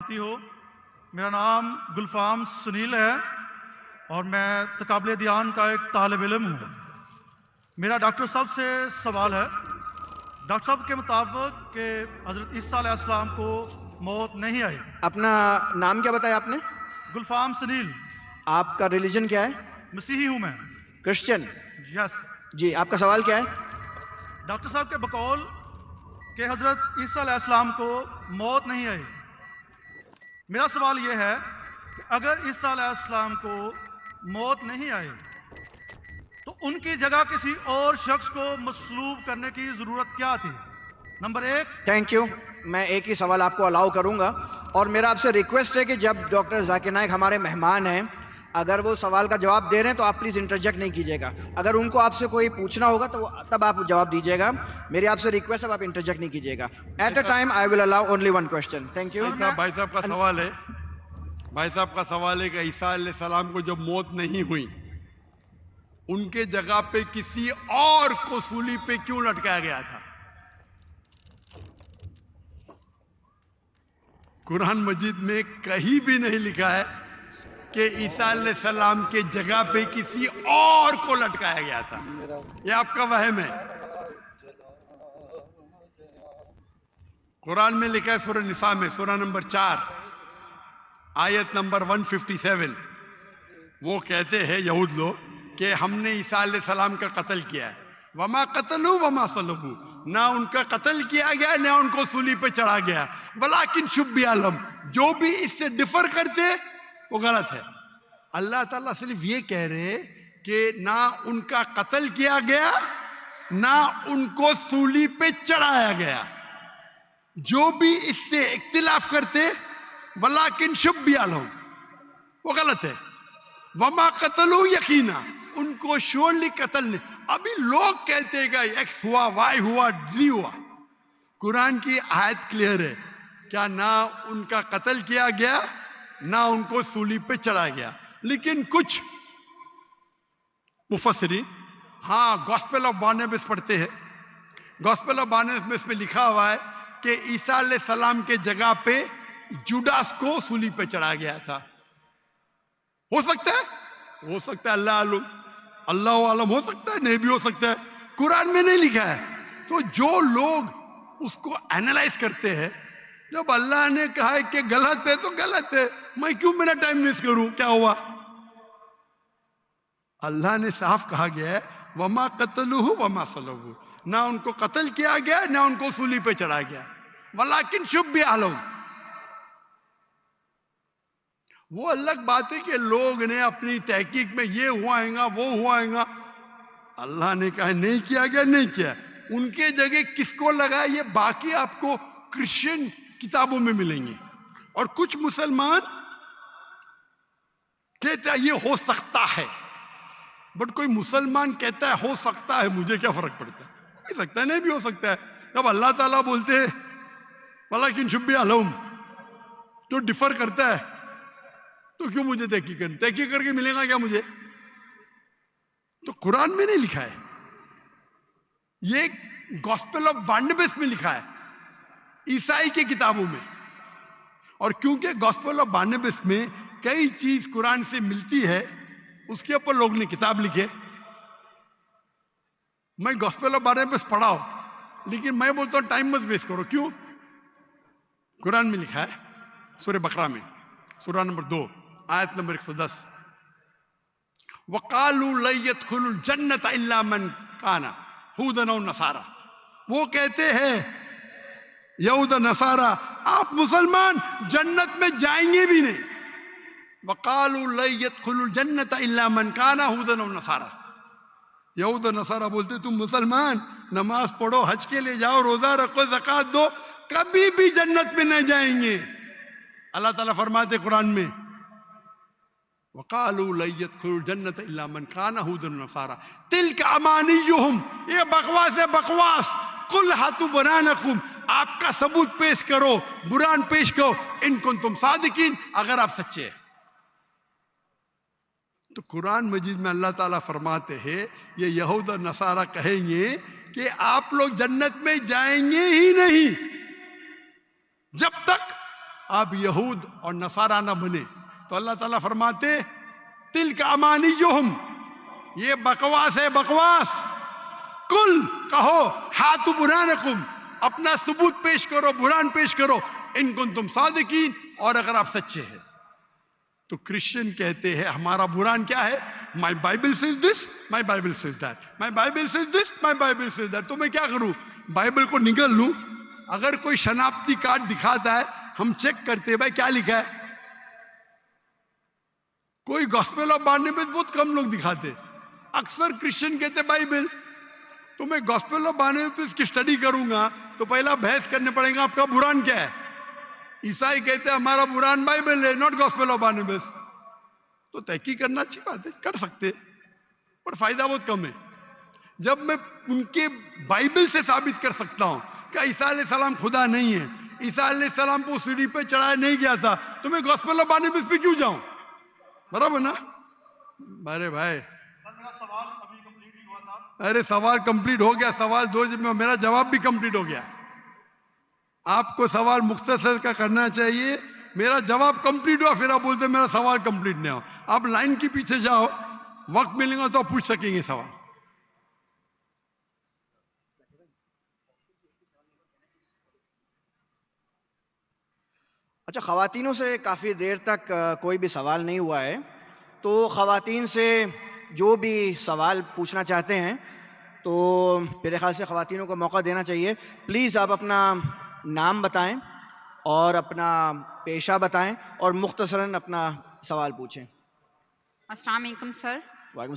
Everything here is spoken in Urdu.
ہو میرا نام گلفام سنیل ہے اور میں تقابل دیان کا ایک طالب علم ہوں۔ میرا ڈاکٹر صاحب سے سوال ہے، ڈاکٹر صاحب کے مطابق کہ حضرت عیسیٰ علیہ السلام کو موت نہیں آئی۔ اپنا نام کیا بتایا آپ نے؟ گلفام سنیل۔ آپ کا ریلیجن کیا ہے؟ مسیحی ہوں میں۔ کرسچن؟ یس جی، آپ کا سوال کیا ہے؟ ڈاکٹر صاحب کے بقول کہ حضرت عیسیٰ علیہ السلام کو موت نہیں آئی۔ میرا سوال یہ ہے کہ اگر عیسیٰ علیہ السلام کو موت نہیں آئی تو ان کی جگہ کسی اور شخص کو مصلوب کرنے کی ضرورت کیا تھی؟ نمبر 1۔ Thank you. میں ایک ہی سوال آپ کو الاؤ کروں گا، اور میرا آپ سے ریکویسٹ ہے کہ جب ڈاکٹر ذاکر نائک ہمارے مہمان ہیں، اگر وہ سوال کا جواب دے رہے ہیں تو آپ پلیز انٹرجیکٹ نہیں کیجیے گا۔ اگر ان کو آپ سے کوئی پوچھنا ہوگا تو تب آپ جواب دیجیے گا۔ میری آپ سے ریکویسٹ ہے آپ انٹرجیکٹ نہیں کیجیے گا۔ At a time I will allow only one question. Thank you. بھائی صاحب کا سوال ہے کہ عیسیٰ علیہ السلام کو جب موت نہیں ہوئی، ان کے جگہ پہ کسی اور کو سولی پہ کیوں لٹکایا گیا تھا؟ قرآن مجید میں کہیں بھی نہیں لکھا ہے کہ عیسیٰ علیہ السلام کے جگہ پہ کسی اور کو لٹکایا گیا تھا، یہ آپ کا وہم ہے۔ قرآن میں لکھا ہے سورہ نساء میں، سورہ نمبر 4 آیت نمبر 157، وہ کہتے ہیں یہود لوگ کہ ہم نے عیسیٰ علیہ السلام کا قتل کیا ہے۔ وما قتلوا وما صلبوا، نہ ان کا قتل کیا گیا نہ ان کو سولی پہ چڑھا گیا، ولکن شبیہ لہم، جو بھی اس سے ڈفر کرتے وہ غلط ہے۔ اللہ تعالیٰ صرف یہ کہہ رہے کہ نہ ان کا قتل کیا گیا نہ ان کو سولی پہ چڑھایا گیا، جو بھی اس سے اختلاف کرتے ولیکن شبیہ لہم، وہ غلط ہے۔ وما قتلوا یقینا، ان کو شورلی قتل نہیں۔ ابھی لوگ کہتے ہیں کہ ایکس ہوا، وائی ہوا، زی ہوا، قرآن کی آیت کلیئر ہے، کیا نہ ان کا قتل کیا گیا نہ ان کو سولی پہ چڑھا گیا۔ لیکن کچھ مفسرین گاسپل آف بارناباس پڑھتے ہیں، گاسپل آف بارناباس میں لکھا ہوا ہے کہ عیسیٰ علیہ السلام کے جگہ پہ جوڈاس کو سولی پہ چڑھا گیا تھا۔ ہو سکتا ہے، اللہ عالم، ہو سکتا ہے، نہیں بھی ہو سکتا ہے، قرآن میں نہیں لکھا ہے۔ تو جو لوگ اس کو اینالائز کرتے ہیں، جب اللہ نے کہا ہے کہ غلط ہے تو غلط ہے، میں کیوں میرا ٹائم ویسٹ کروں؟ کیا ہوا؟ اللہ نے صاف کہا گیا ہے وما قتلوہ وما صلبوہ، نہ ان کو قتل کیا گیا نہ ان کو سولی پہ چڑھا گیا، ولیکن شبیہ لہم۔ وہ الگ بات ہے کہ لوگ نے اپنی تحقیق میں یہ ہوا ہے گا وہ ہوا ہے گا، اللہ نے کہا نہیں کیا گیا، نہیں کیا۔ ان کے جگہ کس کو لگا یہ باقی آپ کو کرسچن کتابوں میں ملیں گے، اور کچھ مسلمان کہتا ہے یہ ہو سکتا ہے، بٹ کوئی مسلمان کہتا ہے ہو سکتا ہے، مجھے کیا فرق پڑتا ہے؟ ہو بھی سکتا ہے، نہیں بھی ہو سکتا ہے۔ جب اللہ تعالیٰ بولتے ہیں ولیکن شبیہ لہم، جو ڈفر کرتا ہے تو کیوں مجھے تحقیق کر کے ملے گا کیا مجھے؟ تو قرآن میں نہیں لکھا ہے، یہ گاسپل آف بارناباس میں لکھا ہے، عیسائی کی کتابوں میں۔ اور کیونکہ گاسپل آف بارناباس میں کئی چیز قرآن سے ملتی ہے، اس کے اوپر لوگ نے کتاب لکھے۔ میں گاسپل آف بارناباس پڑھا ہوں، لیکن میں بولتا ہوں ٹائم مت ویسٹ کرو۔ کیوں؟ قرآن میں لکھا ہے سورہ بقرہ میں، سورہ نمبر 2 آیت نمبر 110، وَقَالُوا لَن يَدْخُلُوا الْجَنَّةَ إِلَّا مَنْ كَانَ هُودًا أَوْ نَصَارَىٰ، وہ کہتے ہیں یہود نصارہ آپ مسلمان جنت میں جائیں گے بھی نہیں۔ وَقَالُوا لَن يَدْخُلُوا الْجَنَّةَ إِلَّا مَنْ كَانَ هُودًا أَوْ نَصَارَىٰ، یہود نصارہ بولتے تم مسلمان نماز پڑھو، حج کے لیے جاؤ، روزہ رکھو، زکوٰۃ دو، کبھی بھی جنت میں نہ جائیں گے۔ اللہ تعالیٰ فرماتے قرآن میں وَقَالُوا لَن يَدْخُلُوا الْجَنَّةَ إِلَّا مَنْ كَانَ هُودًا وَنَصَارَىٰ تِلْكَ أَمَانِيُّهُمْ، یہ بکواس ہے، بکواس۔ قُلْ هَاتُوا بُرْهَانَكُمْ، آپ کا ثبوت پیش کرو، برہان پیش کرو، ان کنتم صادقین، اگر آپ سچے ہیں۔ تو قرآن مجید میں اللہ تعالیٰ فرماتے ہیں یہ یہود اور نصارہ کہیں گے کہ آپ لوگ جنت میں جائیں گے ہی نہیں جب تک آپ یہود اور نصارہ نہ بنے. تو اللہ تعالیٰ فرماتے تلک امانیہم، یہ بکواس ہے، بکواس. کل کہو ہاتھ برہانکم، اپنا ثبوت پیش کرو، برہان پیش کرو، ان کنتم صادقین، اور اگر آپ سچے ہیں. تو کرسچن کہتے ہیں ہمارا برہان کیا ہے؟ My Bible says this, my Bible says that, my Bible says this, my Bible says that. تو میں کیا کروں؟ بائبل کو نگل لوں؟ اگر کوئی شناختی کارڈ دکھاتا ہے ہم چیک کرتے ہیں بھائی کیا لکھا ہے. کوئی گاسپل آف بارنیبس بہت کم لوگ دکھاتے، اکثر کرسچن کہتے بائبل. تو میں گاسپل آف بارنیبس کی اسٹڈی کروں گا تو پہلا بحث کرنے پڑے گا آپ کا برہان کیا ہے. عیسائی کہتے ہیں ہمارا برہان بائبل ہے، ناٹ گاسپل آف بارنیبس. تو تحقیق کرنا اچھی بات ہے، کر سکتے، پر فائدہ بہت کم ہے. جب میں ان کے بائبل سے ثابت کر سکتا ہوں کہ عیسیٰ علیہ السلام خدا نہیں ہے، عیسیٰ علیہ السلام کو سیڑھی پہ چڑھایا نہیں گیا تھا، تو میں گاسپل آف بارنیبس پہ کیوں جاؤں؟ برابر نا؟ ارے بھائی، میرا سوال ابھی کمپلیٹ نہیں ہوا تھا. ارے سوال کمپلیٹ ہو گیا، سوال دو میں میرا جواب بھی کمپلیٹ ہو گیا. آپ کو سوال مختصر کا کرنا چاہیے، میرا جواب کمپلیٹ ہوا، پھر آپ بولتے میرا سوال کمپلیٹ نہیں ہوا. آپ لائن کے پیچھے جاؤ، وقت ملے گا تو آپ پوچھ سکیں گے سوال. اچھا، خواتینوں سے کافی دیر تک کوئی بھی سوال نہیں ہوا ہے، تو خواتین سے جو بھی سوال پوچھنا چاہتے ہیں تو میرے خیال سے خواتینوں کو موقع دینا چاہیے. پلیز آپ اپنا نام بتائیں اور اپنا پیشہ بتائیں اور مختصراً اپنا سوال پوچھیں. السلام علیکم سر. وعلیکم